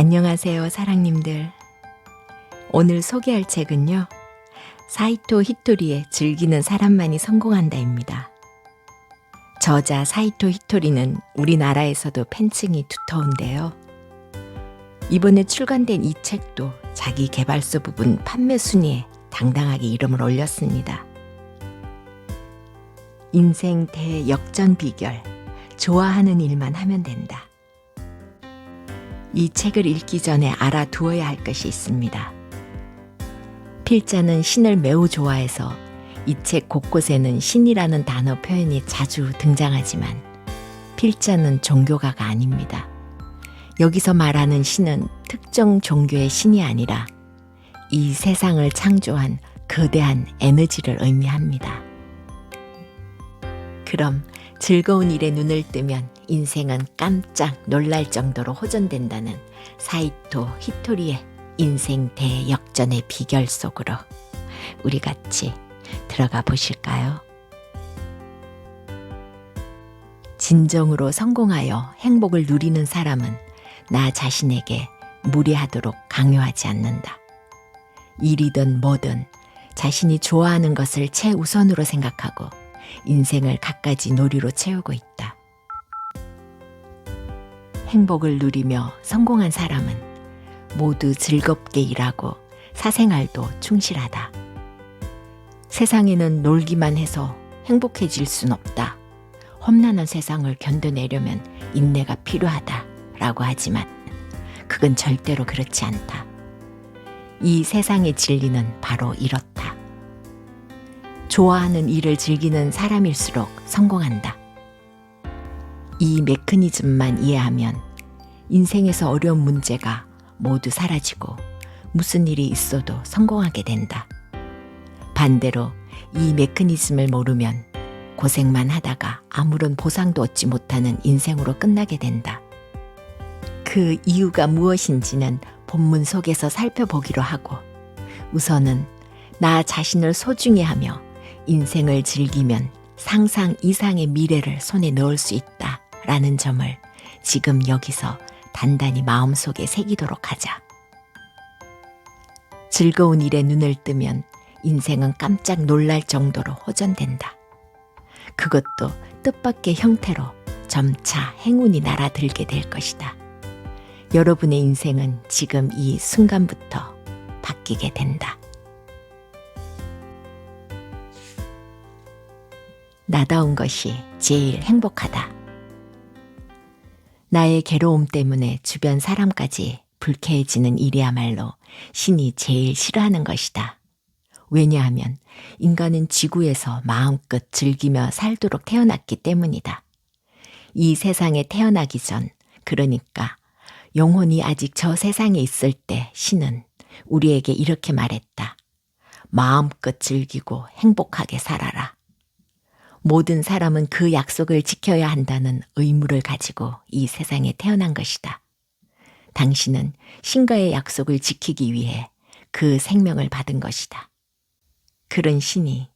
안녕하세요, 사랑님들. 오늘 소개할 책은요, 사이토 히토리의 즐기는 사람만이 성공한다입니다. 저자 사이토 히토리는 우리나라에서도 팬층이 두터운데요. 이번에 출간된 이 책도 자기 개발서 부분 판매 순위에 당당하게 이름을 올렸습니다. 인생 대역전 비결, 좋아하는 일만 하면 된다. 이 책을 읽기 전에 알아두어야 할 것이 있습니다. 필자는 신을 매우 좋아해서 이 책 곳곳에는 신이라는 단어 표현이 자주 등장하지만 필자는 종교가가 아닙니다. 여기서 말하는 신은 특정 종교의 신이 아니라 이 세상을 창조한 거대한 에너지를 의미합니다. 그럼 즐거운 일에 눈을 뜨면 인생은 깜짝 놀랄 정도로 호전된다는 사이토 히토리의 인생 대역전의 비결 속으로 우리 같이 들어가 보실까요? 진정으로 성공하여 행복을 누리는 사람은 나 자신에게 무리하도록 강요하지 않는다. 일이든 뭐든 자신이 좋아하는 것을 최우선으로 생각하고 인생을 갖가지 놀이로 채우고 있다. 행복을 누리며 성공한 사람은 모두 즐겁게 일하고 사생활도 충실하다. 세상에는 놀기만 해서 행복해질 순 없다. 험난한 세상을 견뎌내려면 인내가 필요하다라고 하지만 그건 절대로 그렇지 않다. 이 세상의 진리는 바로 이렇다. 좋아하는 일을 즐기는 사람일수록 성공한다. 이 메커니즘만 이해하면 인생에서 어려운 문제가 모두 사라지고 무슨 일이 있어도 성공하게 된다. 반대로 이 메커니즘을 모르면 고생만 하다가 아무런 보상도 얻지 못하는 인생으로 끝나게 된다. 그 이유가 무엇인지는 본문 속에서 살펴보기로 하고 우선은 나 자신을 소중히 하며 인생을 즐기면 상상 이상의 미래를 손에 넣을 수 있다라는 점을 지금 여기서 단단히 마음속에 새기도록 하자. 즐거운 일에 눈을 뜨면 인생은 깜짝 놀랄 정도로 호전된다. 그것도 뜻밖의 형태로 점차 행운이 날아들게 될 것이다. 여러분의 인생은 지금 이 순간부터 바뀌게 된다. 나다운 것이 제일 행복하다. 나의 괴로움 때문에 주변 사람까지 불쾌해지는 일이야말로 신이 제일 싫어하는 것이다. 왜냐하면 인간은 지구에서 마음껏 즐기며 살도록 태어났기 때문이다. 이 세상에 태어나기 전, 그러니까 영혼이 아직 저 세상에 있을 때 신은 우리에게 이렇게 말했다. 마음껏 즐기고 행복하게 살아라. 모든 사람은 그 약속을 지켜야 한다는 의무를 가지고 이 세상에 태어난 것이다. 당신은 신과의 약속을 지키기 위해 그 생명을 받은 것이다. 그런 신이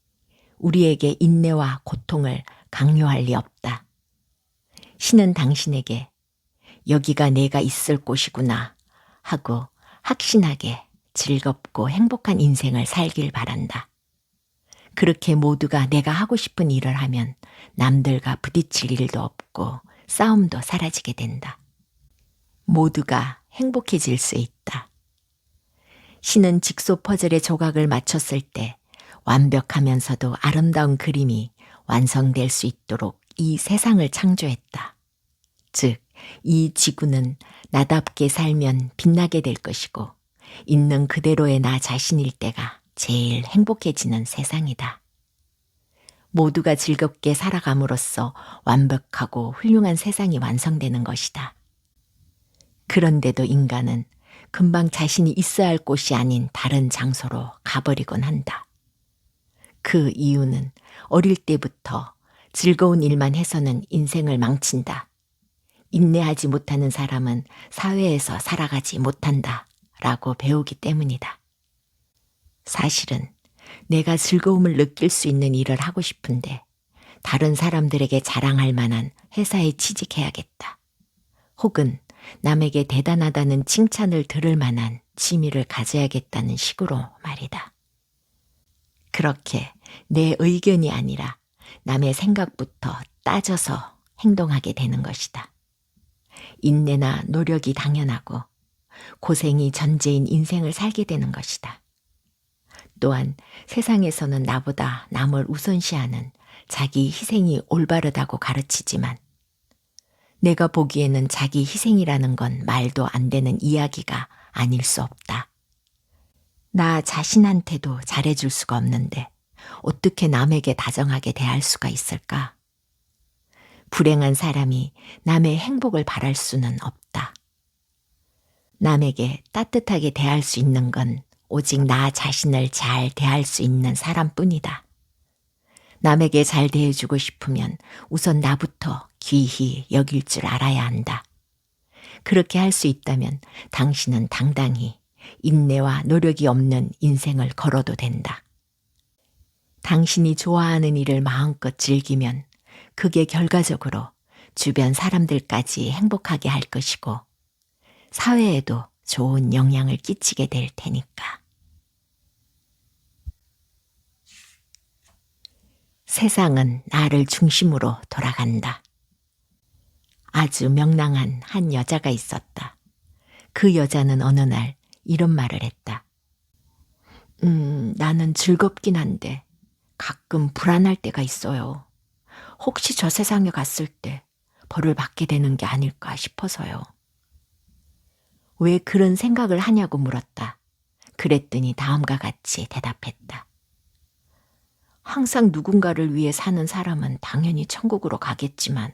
우리에게 인내와 고통을 강요할 리 없다. 신은 당신에게 여기가 내가 있을 곳이구나 하고 확신하게 즐겁고 행복한 인생을 살길 바란다. 그렇게 모두가 내가 하고 싶은 일을 하면 남들과 부딪힐 일도 없고 싸움도 사라지게 된다. 모두가 행복해질 수 있다. 신은 직소 퍼즐의 조각을 맞췄을 때 완벽하면서도 아름다운 그림이 완성될 수 있도록 이 세상을 창조했다. 즉, 이 지구는 나답게 살면 빛나게 될 것이고 있는 그대로의 나 자신일 때가 제일 행복해지는 세상이다. 모두가 즐겁게 살아감으로써 완벽하고 훌륭한 세상이 완성되는 것이다. 그런데도 인간은 금방 자신이 있어야 할 곳이 아닌 다른 장소로 가버리곤 한다. 그 이유는 어릴 때부터 즐거운 일만 해서는 인생을 망친다. 인내하지 못하는 사람은 사회에서 살아가지 못한다 라고 배우기 때문이다. 사실은 내가 즐거움을 느낄 수 있는 일을 하고 싶은데 다른 사람들에게 자랑할 만한 회사에 취직해야겠다. 혹은 남에게 대단하다는 칭찬을 들을 만한 취미를 가져야겠다는 식으로 말이다. 그렇게 내 의견이 아니라 남의 생각부터 따져서 행동하게 되는 것이다. 인내나 노력이 당연하고 고생이 전제인 인생을 살게 되는 것이다. 또한 세상에서는 나보다 남을 우선시하는 자기 희생이 올바르다고 가르치지만 내가 보기에는 자기 희생이라는 건 말도 안 되는 이야기가 아닐 수 없다. 나 자신한테도 잘해줄 수가 없는데 어떻게 남에게 다정하게 대할 수가 있을까? 불행한 사람이 남의 행복을 바랄 수는 없다. 남에게 따뜻하게 대할 수 있는 건 오직 나 자신을 잘 대할 수 있는 사람뿐이다. 남에게 잘 대해주고 싶으면 우선 나부터 귀히 여길 줄 알아야 한다. 그렇게 할 수 있다면 당신은 당당히 인내와 노력이 없는 인생을 걸어도 된다. 당신이 좋아하는 일을 마음껏 즐기면 그게 결과적으로 주변 사람들까지 행복하게 할 것이고 사회에도 좋은 영향을 끼치게 될 테니까. 세상은 나를 중심으로 돌아간다. 아주 명랑한 한 여자가 있었다. 그 여자는 어느 날 이런 말을 했다. 나는 즐겁긴 한데 가끔 불안할 때가 있어요. 혹시 저 세상에 갔을 때 벌을 받게 되는 게 아닐까 싶어서요. 왜 그런 생각을 하냐고 물었다. 그랬더니 다음과 같이 대답했다. 항상 누군가를 위해 사는 사람은 당연히 천국으로 가겠지만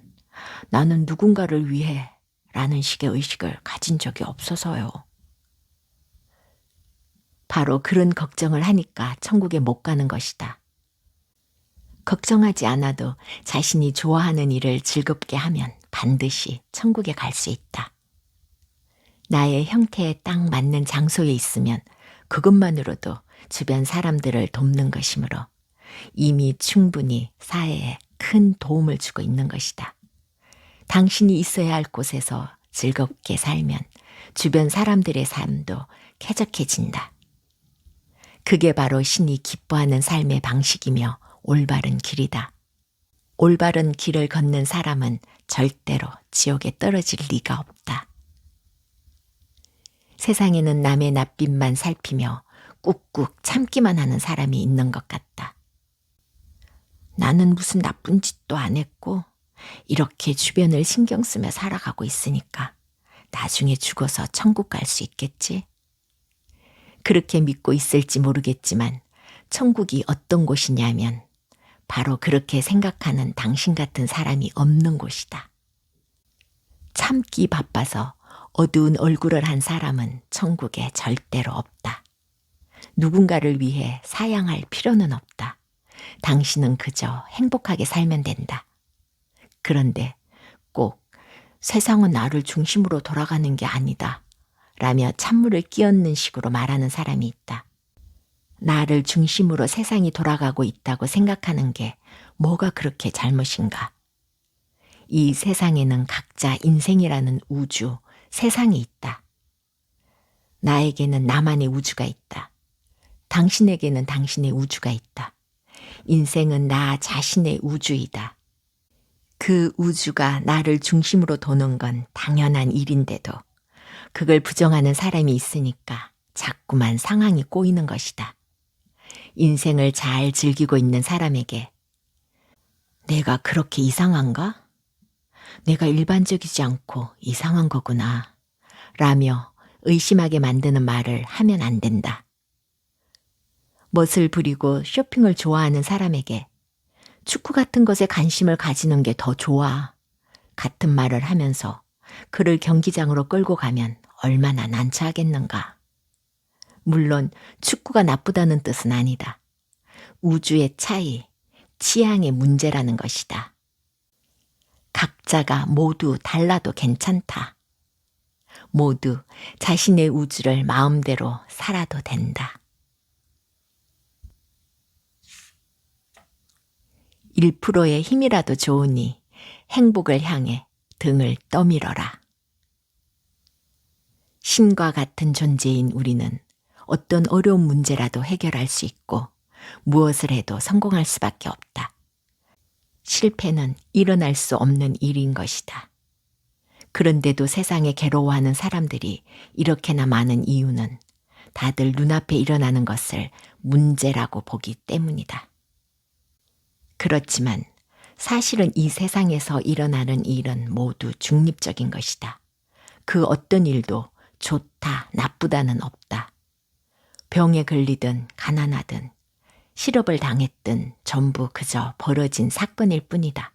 나는 누군가를 위해 라는 식의 의식을 가진 적이 없어서요. 바로 그런 걱정을 하니까 천국에 못 가는 것이다. 걱정하지 않아도 자신이 좋아하는 일을 즐겁게 하면 반드시 천국에 갈 수 있다. 나의 형태에 딱 맞는 장소에 있으면 그것만으로도 주변 사람들을 돕는 것이므로 이미 충분히 사회에 큰 도움을 주고 있는 것이다. 당신이 있어야 할 곳에서 즐겁게 살면 주변 사람들의 삶도 쾌적해진다. 그게 바로 신이 기뻐하는 삶의 방식이며 올바른 길이다. 올바른 길을 걷는 사람은 절대로 지옥에 떨어질 리가 없다. 세상에는 남의 낯빛만 살피며 꾹꾹 참기만 하는 사람이 있는 것 같다. 나는 무슨 나쁜 짓도 안 했고 이렇게 주변을 신경 쓰며 살아가고 있으니까 나중에 죽어서 천국 갈 수 있겠지? 그렇게 믿고 있을지 모르겠지만 천국이 어떤 곳이냐면 바로 그렇게 생각하는 당신 같은 사람이 없는 곳이다. 참기 바빠서 어두운 얼굴을 한 사람은 천국에 절대로 없다. 누군가를 위해 사양할 필요는 없다. 당신은 그저 행복하게 살면 된다. 그런데 꼭 세상은 나를 중심으로 돌아가는 게 아니다 라며 찬물을 끼얹는 식으로 말하는 사람이 있다. 나를 중심으로 세상이 돌아가고 있다고 생각하는 게 뭐가 그렇게 잘못인가? 이 세상에는 각자 인생이라는 우주, 세상이 있다. 나에게는 나만의 우주가 있다. 당신에게는 당신의 우주가 있다. 인생은 나 자신의 우주이다. 그 우주가 나를 중심으로 도는 건 당연한 일인데도 그걸 부정하는 사람이 있으니까 자꾸만 상황이 꼬이는 것이다. 인생을 잘 즐기고 있는 사람에게 내가 그렇게 이상한가? 내가 일반적이지 않고 이상한 거구나 라며 의심하게 만드는 말을 하면 안 된다. 멋을 부리고 쇼핑을 좋아하는 사람에게 축구 같은 것에 관심을 가지는 게 더 좋아 같은 말을 하면서 그를 경기장으로 끌고 가면 얼마나 난처하겠는가. 물론 축구가 나쁘다는 뜻은 아니다. 우주의 차이, 취향의 문제라는 것이다. 각자가 모두 달라도 괜찮다. 모두 자신의 우주를 마음대로 살아도 된다. 1%의 힘이라도 좋으니 행복을 향해 등을 떠밀어라. 신과 같은 존재인 우리는 어떤 어려운 문제라도 해결할 수 있고 무엇을 해도 성공할 수밖에 없다. 실패는 일어날 수 없는 일인 것이다. 그런데도 세상에 괴로워하는 사람들이 이렇게나 많은 이유는 다들 눈앞에 일어나는 것을 문제라고 보기 때문이다. 그렇지만 사실은 이 세상에서 일어나는 일은 모두 중립적인 것이다. 그 어떤 일도 좋다, 나쁘다는 없다. 병에 걸리든 가난하든 실업을 당했든 전부 그저 벌어진 사건일 뿐이다.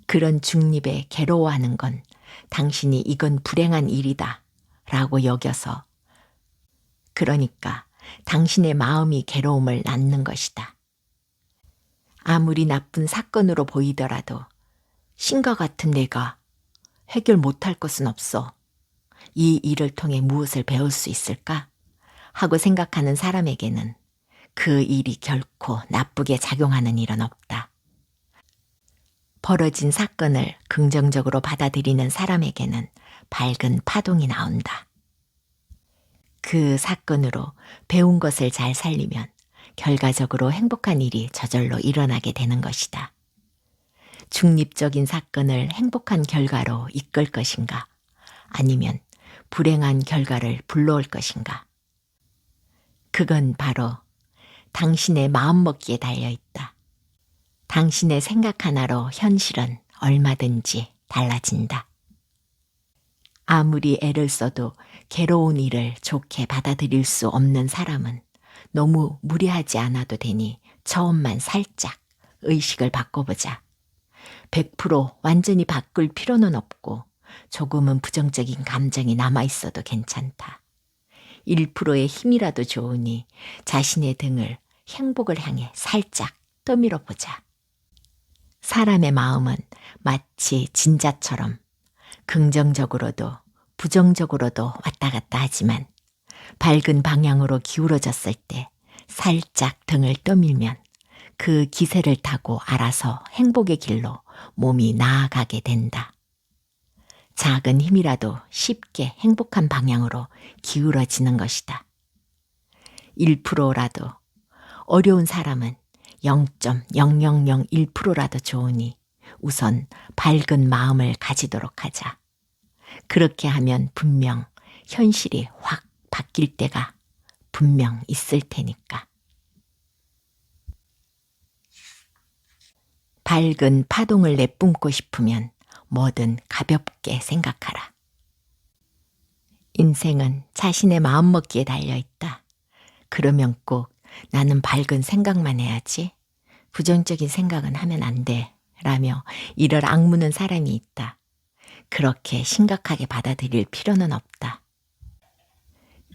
그런 중립에 괴로워하는 건 당신이 이건 불행한 일이다 라고 여겨서, 그러니까 당신의 마음이 괴로움을 낳는 것이다. 아무리 나쁜 사건으로 보이더라도 신과 같은 내가 해결 못할 것은 없어. 이 일을 통해 무엇을 배울 수 있을까? 하고 생각하는 사람에게는 그 일이 결코 나쁘게 작용하는 일은 없다. 벌어진 사건을 긍정적으로 받아들이는 사람에게는 밝은 파동이 나온다. 그 사건으로 배운 것을 잘 살리면 결과적으로 행복한 일이 저절로 일어나게 되는 것이다. 중립적인 사건을 행복한 결과로 이끌 것인가? 아니면 불행한 결과를 불러올 것인가? 그건 바로 당신의 마음먹기에 달려있다. 당신의 생각 하나로 현실은 얼마든지 달라진다. 아무리 애를 써도 괴로운 일을 좋게 받아들일 수 없는 사람은 너무 무리하지 않아도 되니 처음만 살짝 의식을 바꿔보자. 100% 완전히 바꿀 필요는 없고 조금은 부정적인 감정이 남아있어도 괜찮다. 1%의 힘이라도 좋으니 자신의 등을 행복을 향해 살짝 떠밀어 보자. 사람의 마음은 마치 진자처럼 긍정적으로도 부정적으로도 왔다 갔다 하지만 밝은 방향으로 기울어졌을 때 살짝 등을 떠밀면 그 기세를 타고 알아서 행복의 길로 몸이 나아가게 된다. 작은 힘이라도 쉽게 행복한 방향으로 기울어지는 것이다. 1%라도 어려운 사람은 0.0001%라도 좋으니 우선 밝은 마음을 가지도록 하자. 그렇게 하면 분명 현실이 확 바뀔 때가 분명 있을 테니까. 밝은 파동을 내뿜고 싶으면 뭐든 가볍게 생각하라. 인생은 자신의 마음먹기에 달려있다. 그러면 꼭 나는 밝은 생각만 해야지, 부정적인 생각은 하면 안 돼 라며 이를 악무는 사람이 있다. 그렇게 심각하게 받아들일 필요는 없다.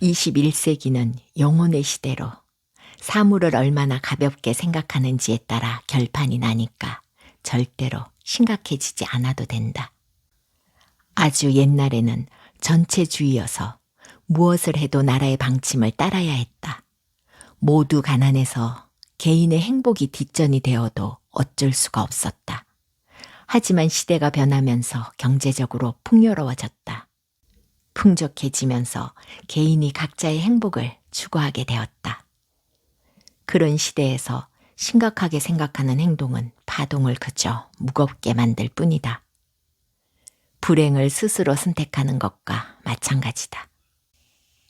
21세기는 영혼의 시대로 사물을 얼마나 가볍게 생각하는지에 따라 결판이 나니까 절대로 심각해지지 않아도 된다. 아주 옛날에는 전체주의여서 무엇을 해도 나라의 방침을 따라야 했다. 모두 가난해서 개인의 행복이 뒷전이 되어도 어쩔 수가 없었다. 하지만 시대가 변하면서 경제적으로 풍요로워졌다. 풍족해지면서 개인이 각자의 행복을 추구하게 되었다. 그런 시대에서 심각하게 생각하는 행동은 파동을 그저 무겁게 만들 뿐이다. 불행을 스스로 선택하는 것과 마찬가지다.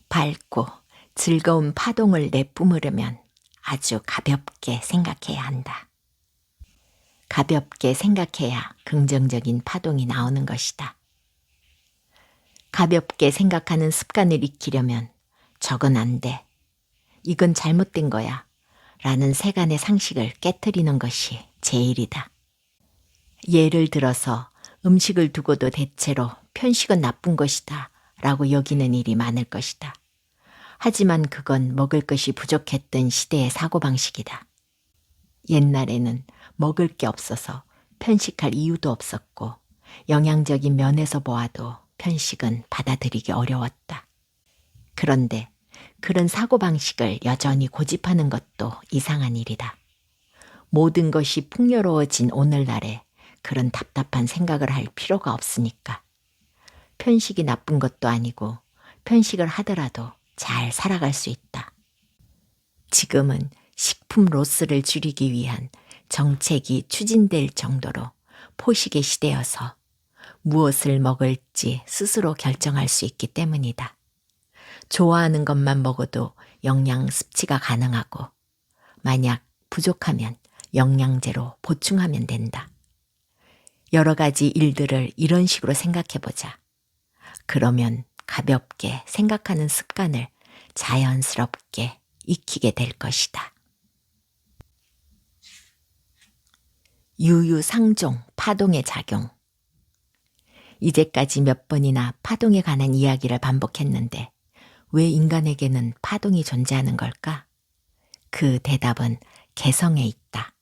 밝고 즐거운 파동을 내뿜으려면 아주 가볍게 생각해야 한다. 가볍게 생각해야 긍정적인 파동이 나오는 것이다. 가볍게 생각하는 습관을 익히려면 저건 안 돼, 이건 잘못된 거야 라는 세간의 상식을 깨트리는 것이 제일이다. 예를 들어서 음식을 두고도 대체로 편식은 나쁜 것이다 라고 여기는 일이 많을 것이다. 하지만 그건 먹을 것이 부족했던 시대의 사고방식이다. 옛날에는 먹을 게 없어서 편식할 이유도 없었고 영양적인 면에서 보아도 편식은 받아들이기 어려웠다. 그런데 그런 사고방식을 여전히 고집하는 것도 이상한 일이다. 모든 것이 풍요로워진 오늘날에 그런 답답한 생각을 할 필요가 없으니까. 편식이 나쁜 것도 아니고 편식을 하더라도 잘 살아갈 수 있다. 지금은 식품 로스를 줄이기 위한 정책이 추진될 정도로 포식의 시대여서 무엇을 먹을지 스스로 결정할 수 있기 때문이다. 좋아하는 것만 먹어도 영양 섭취가 가능하고 만약 부족하면 영양제로 보충하면 된다. 여러 가지 일들을 이런 식으로 생각해보자. 그러면 가볍게 생각하는 습관을 자연스럽게 익히게 될 것이다. 유유상종, 파동의 작용. 이제까지 몇 번이나 파동에 관한 이야기를 반복했는데 왜 인간에게는 파동이 존재하는 걸까? 그 대답은 개성에 있다.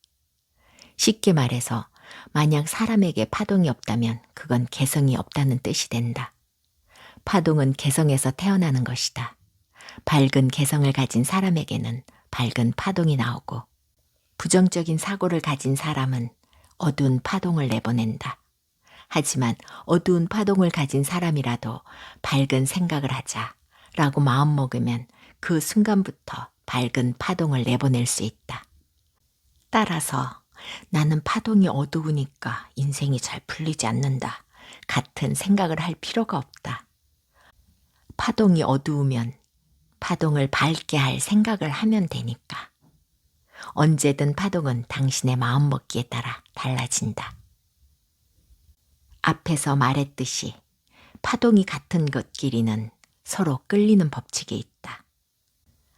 쉽게 말해서 만약 사람에게 파동이 없다면 그건 개성이 없다는 뜻이 된다. 파동은 개성에서 태어나는 것이다. 밝은 개성을 가진 사람에게는 밝은 파동이 나오고 부정적인 사고를 가진 사람은 어두운 파동을 내보낸다. 하지만 어두운 파동을 가진 사람이라도 밝은 생각을 하자라고 마음먹으면 그 순간부터 밝은 파동을 내보낼 수 있다. 따라서 나는 파동이 어두우니까 인생이 잘 풀리지 않는다 같은 생각을 할 필요가 없다. 파동이 어두우면 파동을 밝게 할 생각을 하면 되니까. 언제든 파동은 당신의 마음먹기에 따라 달라진다. 앞에서 말했듯이 파동이 같은 것끼리는 서로 끌리는 법칙이 있다.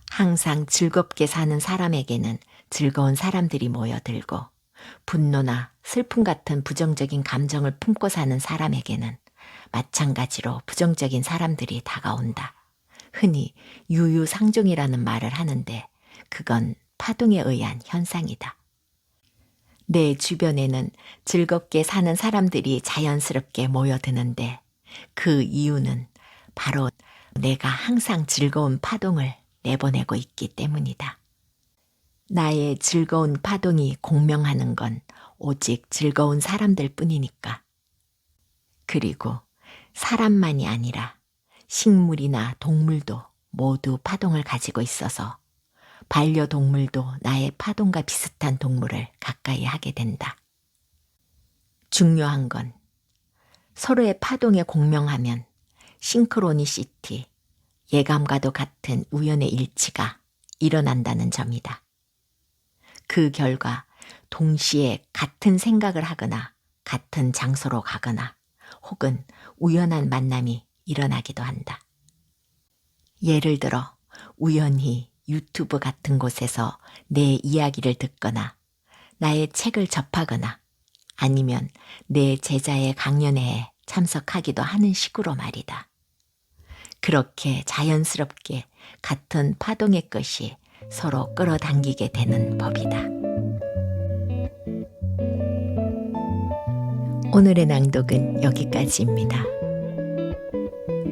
항상 즐겁게 사는 사람에게는 즐거운 사람들이 모여들고 분노나 슬픔 같은 부정적인 감정을 품고 사는 사람에게는 마찬가지로 부정적인 사람들이 다가온다. 흔히 유유상종이라는 말을 하는데 그건 파동에 의한 현상이다. 내 주변에는 즐겁게 사는 사람들이 자연스럽게 모여드는데 그 이유는 바로 내가 항상 즐거운 파동을 내보내고 있기 때문이다. 나의 즐거운 파동이 공명하는 건 오직 즐거운 사람들 뿐이니까. 그리고 사람만이 아니라 식물이나 동물도 모두 파동을 가지고 있어서 반려동물도 나의 파동과 비슷한 동물을 가까이 하게 된다. 중요한 건 서로의 파동에 공명하면 싱크로니시티, 예감과도 같은 우연의 일치가 일어난다는 점이다. 그 결과 동시에 같은 생각을 하거나 같은 장소로 가거나 혹은 우연한 만남이 일어나기도 한다. 예를 들어 우연히 유튜브 같은 곳에서 내 이야기를 듣거나 나의 책을 접하거나 아니면 내 제자의 강연회에 참석하기도 하는 식으로 말이다. 그렇게 자연스럽게 같은 파동의 것이 서로 끌어당기게 되는 법이다. 오늘의 낭독은 여기까지입니다.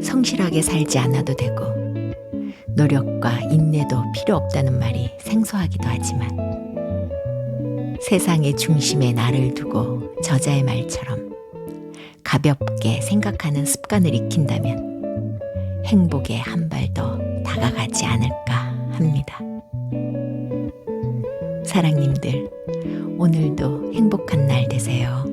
성실하게 살지 않아도 되고 노력과 인내도 필요 없다는 말이 생소하기도 하지만 세상의 중심에 나를 두고 저자의 말처럼 가볍게 생각하는 습관을 익힌다면 행복에 한 발 더 다가가지 않을까 합니다. 사랑님들, 오늘도 행복한 날 되세요.